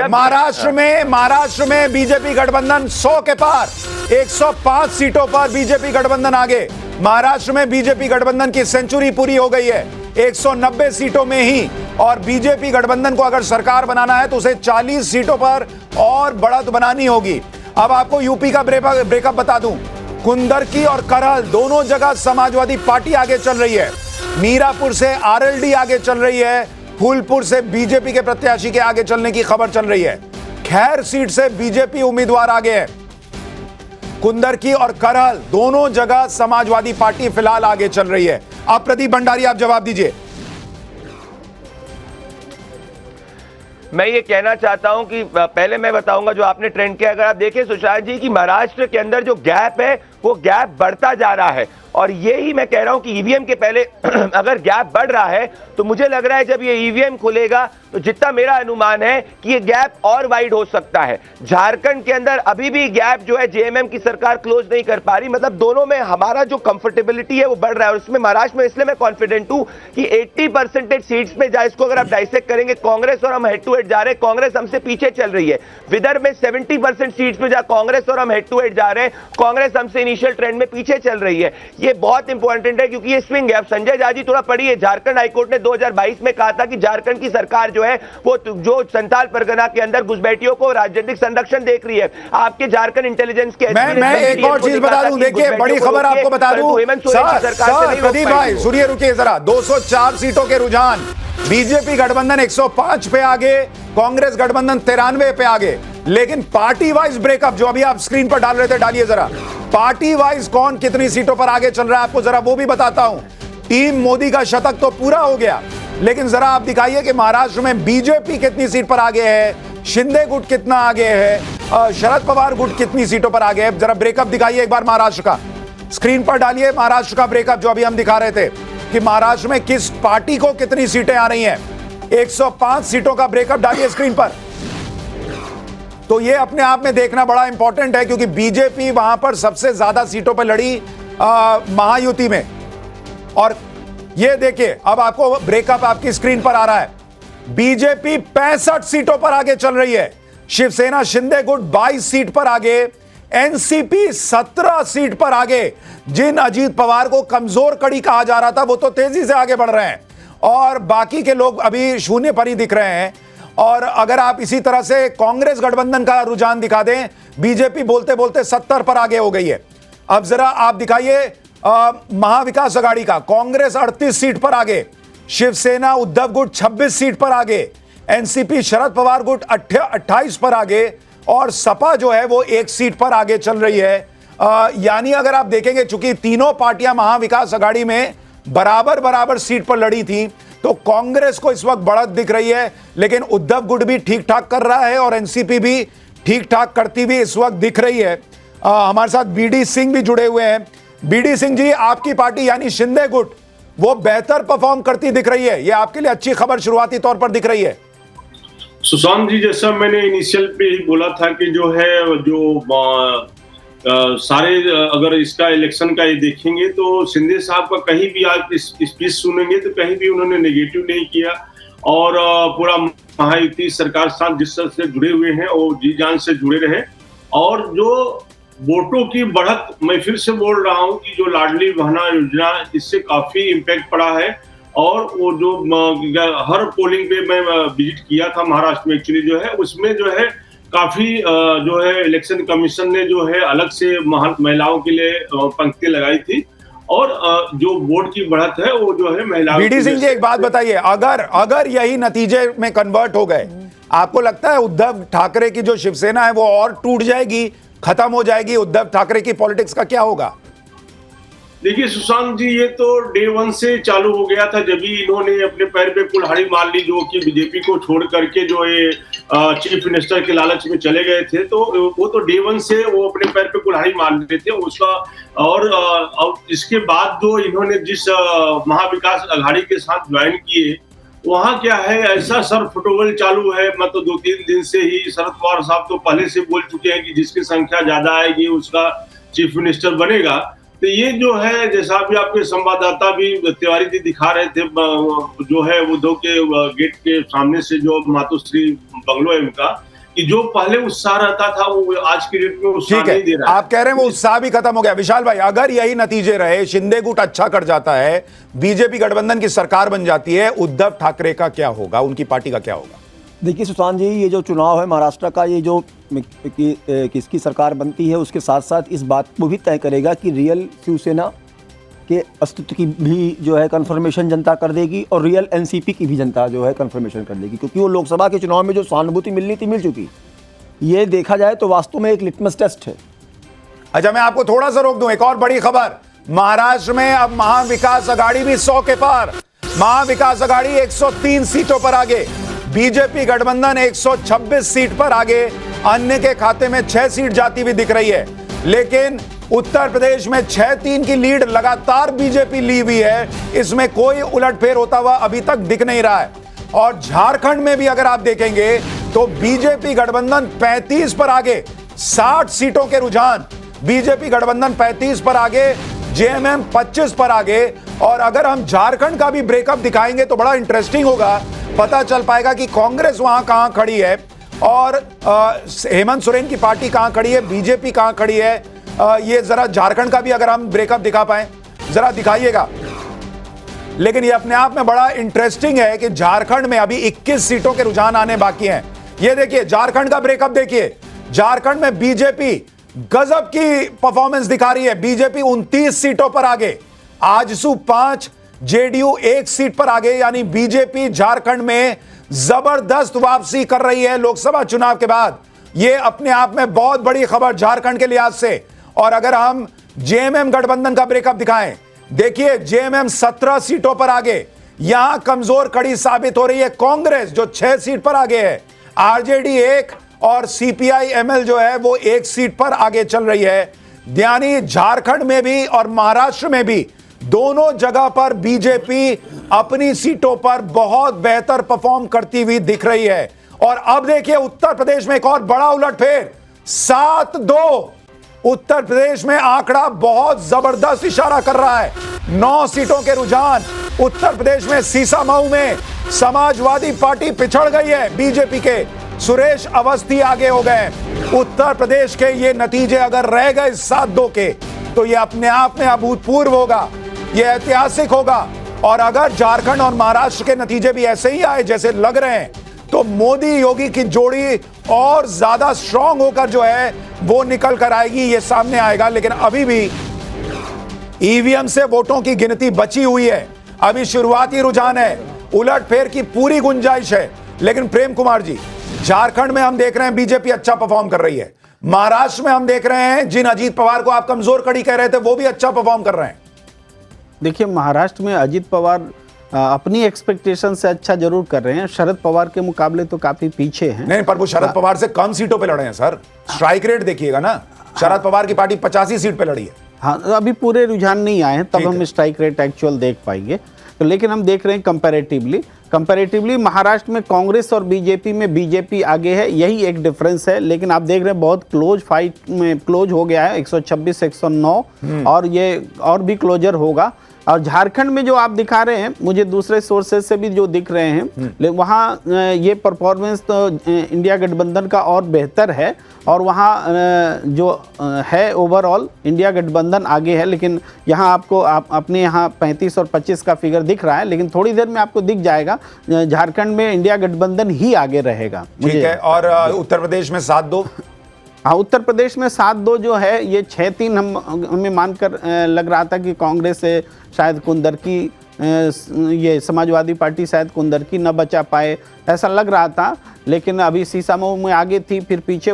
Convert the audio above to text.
महाराष्ट्र में बीजेपी गठबंधन 100 के पार, 105 सीटों पर बीजेपी गठबंधन आगे। महाराष्ट्र में बीजेपी गठबंधन की सेंचुरी पूरी हो गई है 190 सीटों में ही, और बीजेपी गठबंधन को अगर सरकार बनाना है तो उसे 40 सीटों पर और बढ़त बनानी होगी। अब आपको यूपी का ब्रेकअप बता दूं, कुंदरकी और करहल दोनों जगह समाजवादी पार्टी आगे चल रही है। मीरापुर से आरएलडी आगे चल रही है, फूलपुर से बीजेपी के प्रत्याशी के आगे चलने की खबर चल रही है। खैर सीट से बीजेपी उम्मीदवार आगे है। कुंदरकी और करहल दोनों जगह समाजवादी पार्टी फिलहाल आगे चल रही है। अब प्रदीप भंडारी आप जवाब दीजिए। मैं ये कहना चाहता हूं कि पहले मैं बताऊंगा जो आपने ट्रेंड किया। अगर आप देखें सुशांत जी कि महाराष्ट्र के अंदर जो गैप है वो गैप बढ़ता जा रहा है, और यही मैं कह रहा हूं कि ईवीएम के पहले अगर गैप बढ़ रहा है तो मुझे लग रहा है जब ये ईवीएम खुलेगा तो जितना मेरा अनुमान है कि ये गैप और वाइड हो सकता है। झारखंड के अंदर अभी भी गैप जो है जेएमएम की सरकार क्लोज नहीं कर पा रही, मतलब दोनों में हमारा जो कंफर्टेबिलिटी है वो बढ़ रहा है। और इसमें महाराष्ट्र में इसलिए मैं कॉन्फिडेंट हूं कि 80% सीट्स में जा, इसको अगर आप डाइसेक्ट करेंगे कांग्रेस और हम हेड टू हेड जा रहे हैं, कांग्रेस हमसे पीछे चल रही है। विदर्भ में 70% सीट्स में जा कांग्रेस और हम हेड टू हेड जा रहे हैं, कांग्रेस हमसे इनिशियल ट्रेंड में पीछे चल रही है। ये बहुत इंपॉर्टेंट है क्योंकि ये स्विंग है। अब संजय झा जी थोड़ा पढ़िए, झारखंड हाईकोर्ट ने 2022 में कहा था कि झारखंड की सरकार जो है वो जो संथाल परगना के अंदर घुसपैठियों को राजनीतिक संरक्षण देख रही है। आपके झारखंड इंटेलिजेंस के मैं एक और चीज बता दूं, देखिए बड़ी खबर आपको बता दूं प्रदीप भाई, सुनिए रुकिए जरा। 204 सीटों के रुझान, बीजेपी गठबंधन 105 पे आगे, कांग्रेस गठबंधन 93 पे आगे। लेकिन पार्टी वाइज ब्रेकअप जो अभी आप स्क्रीन पर डाल रहे थे, डालिए जरा। पार्टी वाइज कौन कितनी सीटों पर आगे चल रहा है आपको जरा वो भी बताता हूं। टीम मोदी का शतक तो पूरा हो गया, लेकिन जरा आप दिखाइए कि महाराष्ट्र में बीजेपी कितनी सीट पर आगे है, शिंदे गुट कितना आगे है, शरद पवार गुट कितनी सीटों पर आगे है। जरा ब्रेकअप दिखाइए एक बार महाराष्ट्र का, स्क्रीन पर डालिए महाराष्ट्र का ब्रेकअप जो अभी हम दिखा रहे थे कि महाराष्ट्र में किस पार्टी को कितनी सीटें आ रही हैं। 105 सीटों का ब्रेकअप डालिए स्क्रीन पर। तो ये अपने आप में देखना बड़ा इंपॉर्टेंट है क्योंकि बीजेपी वहां पर सबसे ज्यादा सीटों पर लड़ी महायुति में। और ये देखिए अब आपको ब्रेकअप आपकी स्क्रीन पर आ रहा है। बीजेपी 65 सीटों पर आगे चल रही है, शिवसेना शिंदे गुट 22 सीट पर आगे, एनसीपी 17 सीट पर आगे। जिन अजीत पवार को कमजोर कड़ी कहा जा रहा था वो तो तेजी से आगे बढ़ रहे हैं, और बाकी के लोग अभी शून्य पर ही दिख रहे हैं। और अगर आप इसी तरह से कांग्रेस गठबंधन का रुझान दिखा दें, बीजेपी बोलते बोलते 70 पर आगे हो गई है। अब जरा आप दिखाइए महाविकास अघाड़ी का, कांग्रेस 38 सीट पर आगे, शिवसेना उद्धव गुट 26 सीट पर आगे, एनसीपी शरद पवार गुट 28 पर आगे, और सपा जो है वो 1 सीट पर आगे चल रही है। यानी अगर आप देखेंगे चूंकि तीनों पार्टियां महाविकास अघाड़ी में बराबर बराबर सीट पर लड़ी थी, तो कांग्रेस को इस वक्त बढ़त दिख रही है, लेकिन उद्धव गुट भी ठीक ठाक कर रहा है और एनसीपी भी ठीक ठाक करती हुई इस वक्त दिख रही है। हमारे साथ बीडी सिंह भी जुड़े हुए हैं। बीडी सिंह जी, आपकी पार्टी यानी शिंदे गुट वो बेहतर परफॉर्म करती दिख रही है, ये आपके लिए अच्छी खबर शुरुआती तौर पर दिख रही है। सुशांत जी, जैसा मैंने इनिशियल पे ही बोला था कि जो है सारे अगर इसका इलेक्शन का ये देखेंगे तो शिंदे साहब का कहीं भी आज स्पीच सुनेंगे तो कहीं भी उन्होंने नेगेटिव नहीं किया, और पूरा महायुति सरकार साथ जिस तरह से जुड़े हुए हैं वो जी जान से जुड़े रहे। और जो वोटों की बढ़त, मैं फिर से बोल रहा हूं कि जो लाडली बहना योजना, इससे काफी इम्पैक्ट पड़ा है। और वो जो हर पोलिंग पे मैं विजिट किया था महाराष्ट्र में, एक्चुअली जो है उसमें जो है काफी जो है इलेक्शन कमीशन ने जो है अलग से महिलाओं के लिए पंक्ति लगाई थी, और जो वोट की बढ़त है वो जो है महिलाओं। बीडी सिंह जी, एक बात बताइए, अगर यही नतीजे में कन्वर्ट हो गए, आपको लगता है उद्धव ठाकरे की जो शिवसेना है वो और टूट जाएगी, खत्म हो जाएगी? उद्धव ठाकरे की पॉलिटिक्स का क्या होगा? देखिए सुशांत जी, ये तो डे 1 से चालू हो गया था, जब भी इन्होंने अपने पैर पे कुल्हाड़ी मार ली, जो कि बीजेपी को छोड़ करके जो ये चीफ मिनिस्टर के लालच में चले गए थे, तो वो तो डे 1 से वो अपने पैर पे कुल्हाड़ी मार रहे थे उसका। और इसके बाद जो इन्होंने जिस महाविकास अघाड़ी के साथ ज्वाइन किए, वहाँ क्या है, ऐसा सर फुटबॉल चालू है। मतलब 2-3 दिन से ही शरद पवार साहब तो पहले से बोल चुके हैं कि जिसकी संख्या ज्यादा आएगी उसका चीफ मिनिस्टर बनेगा। तो ये जो है, जैसा भी आपके संवाददाता भी तिवारी जी दिखा रहे थे, जो है उद्धव के गेट के सामने से जो मातोश्री बंगलो है उनका, कि जो पहले उत्साह रहता था वो आज की डेट में उत्साह ठीक नहीं दे है, रहा है। आप कह रहे हैं वो उत्साह भी खत्म हो गया। विशाल भाई, अगर यही नतीजे रहे, शिंदे गुट अच्छा कर जाता है, बीजेपी गठबंधन की सरकार बन जाती है, उद्धव ठाकरे का क्या होगा, उनकी पार्टी का क्या होगा? देखिए सुशांत जी, ये जो चुनाव है महाराष्ट्र का, ये जो किसकी सरकार बनती है उसके साथ साथ इस बात को भी तय करेगा कि रियल शिवसेना के अस्तित्व की भी जो है कन्फर्मेशन जनता कर देगी और रियल एनसीपी की भी जनता जो है कन्फर्मेशन कर देगी, क्योंकि वो लोकसभा के चुनाव में जो सहानुभूति मिलनी थी मिल चुकी। ये देखा जाए तो वास्तव में एक लिटमस टेस्ट है। अच्छा, मैं आपको थोड़ा सा रोक दूं, एक और बड़ी खबर। महाराष्ट्र में अब महाविकास अघाड़ी भी 100 के पार। महाविकास अघाड़ी 103 सीटों पर आगे, बीजेपी गठबंधन 126 सीट पर आगे, अन्य के खाते में 6 सीट जाती हुई दिख रही है। लेकिन उत्तर प्रदेश में 6-3 की लीड लगातार बीजेपी ली हुई है, इसमें कोई उलटफेर होता हुआ अभी तक दिख नहीं रहा है। और झारखंड में भी अगर आप देखेंगे तो बीजेपी गठबंधन 35 पर आगे, 60 सीटों के रुझान, बीजेपी गठबंधन 35 पर आगे, जेएमएम 25 पर आगे। और अगर हम झारखंड का भी ब्रेकअप दिखाएंगे तो बड़ा इंटरेस्टिंग होगा, पता चल पाएगा कि कांग्रेस वहां कहां खड़ी है और हेमंत सोरेन की पार्टी कहां खड़ी है, बीजेपी कहां खड़ी है। ये जरा झारखंड का भी अगर हम ब्रेकअप दिखा पाए, जरा दिखाइएगा। लेकिन ये अपने आप में बड़ा इंटरेस्टिंग है कि झारखंड में अभी 21 सीटों के रुझान आने बाकी हैं। ये देखिए झारखंड का ब्रेकअप देखिए, झारखंड में बीजेपी गजब की परफॉर्मेंस दिखा रही है। बीजेपी 29 सीटों पर आगे, आजसू 5, जेडीयू 1 सीट पर आगे, यानी बीजेपी झारखंड में जबरदस्त वापसी कर रही है लोकसभा चुनाव के बाद। ये अपने आप में बहुत बड़ी खबर झारखंड के लिहाज से। और अगर हम जेएमएम गठबंधन का ब्रेकअप दिखाएं, देखिए जेएमएम 17 सीटों पर आगे, यहां कमजोर कड़ी साबित हो रही है कांग्रेस जो 6 सीट पर आगे है, आरजेडी 1 और सीपीआई एमएल जो है वो 1 सीट पर आगे चल रही है। यानी झारखंड में भी और महाराष्ट्र में भी दोनों जगह पर बीजेपी अपनी सीटों पर बहुत बेहतर परफॉर्म करती हुई दिख रही है। और अब देखिए उत्तर प्रदेश में एक और बड़ा उलटफेर, 7-2। उत्तर प्रदेश में आंकड़ा बहुत जबरदस्त इशारा कर रहा है। 9 सीटों के रुझान उत्तर प्रदेश में। सीसामऊ में समाजवादी पार्टी पिछड़ गई है बीजेपी के, सुरेश अवस्थी आगे हो गए। उत्तर प्रदेश के ये नतीजे अगर रह गए 7-2 के तो ये अपने आप में अभूतपूर्व होगा, ये ऐतिहासिक होगा। और अगर झारखंड और महाराष्ट्र के नतीजे भी ऐसे ही आए जैसे लग रहे हैं तो मोदी योगी की जोड़ी और ज्यादा स्ट्रांग होकर जो है वो निकल कर आएगी, ये सामने आएगा। लेकिन अभी भी ईवीएम से वोटों की गिनती बची हुई है, अभी शुरुआती रुझान है, उलटफेर की पूरी गुंजाइश है। लेकिन प्रेम कुमार जी, झारखंड में हम देख रहे हैं बीजेपी अच्छा परफॉर्म कर रही है, महाराष्ट्र में हम देख रहे हैं जिन अजीत पवार को आप कमजोर कड़ी कह रहे थे वो भी अच्छा परफॉर्म कर रहे हैं। देखिए महाराष्ट्र में अजीत पवार अपनी एक्सपेक्टेशन से अच्छा जरूर कर रहे हैं, शरद पवार के मुकाबले तो काफी पीछे हैं। नहीं, पर वो शरद पवार से कम सीटों पे लड़े हैं सर। स्ट्राइक रेट देखिएगा ना, शरद पवार की पार्टी 85 सीट पे लड़ी है। हाँ, अभी पूरे रुझान नहीं आए हैं, तब हम स्ट्राइक रेट एक्चुअल देख पाएंगे। तो लेकिन हम देख रहे हैं कंपैरेटिवली महाराष्ट्र में कांग्रेस और बीजेपी में बीजेपी आगे है, यही एक डिफरेंस है। लेकिन आप देख रहे हैं बहुत क्लोज फाइट में क्लोज हो गया है, 126-109 और ये और भी क्लोजर होगा। और झारखंड में जो आप दिखा रहे हैं, मुझे दूसरे सोर्सेज से भी जो दिख रहे हैं, वहाँ ये परफॉर्मेंस तो इंडिया गठबंधन का और बेहतर है और वहाँ जो है ओवरऑल इंडिया गठबंधन आगे है। लेकिन यहाँ आपको अपने यहाँ 35 और 25 का फिगर दिख रहा है, लेकिन थोड़ी देर में आपको दिख जाएगा झारखंड में इंडिया गठबंधन ही आगे रहेगा। ठीक है। और उत्तर प्रदेश में 7-2। हाँ, उत्तर प्रदेश में 7-2 जो है, ये 6-3 हमें मानकर लग रहा था कि कांग्रेस से शायद कुंदरकी, ये समाजवादी पार्टी शायद कुंदरकी न बचा पाए, ऐसा लग रहा था। लेकिन अभी सीसामऊ में आगे थी, फिर पीछे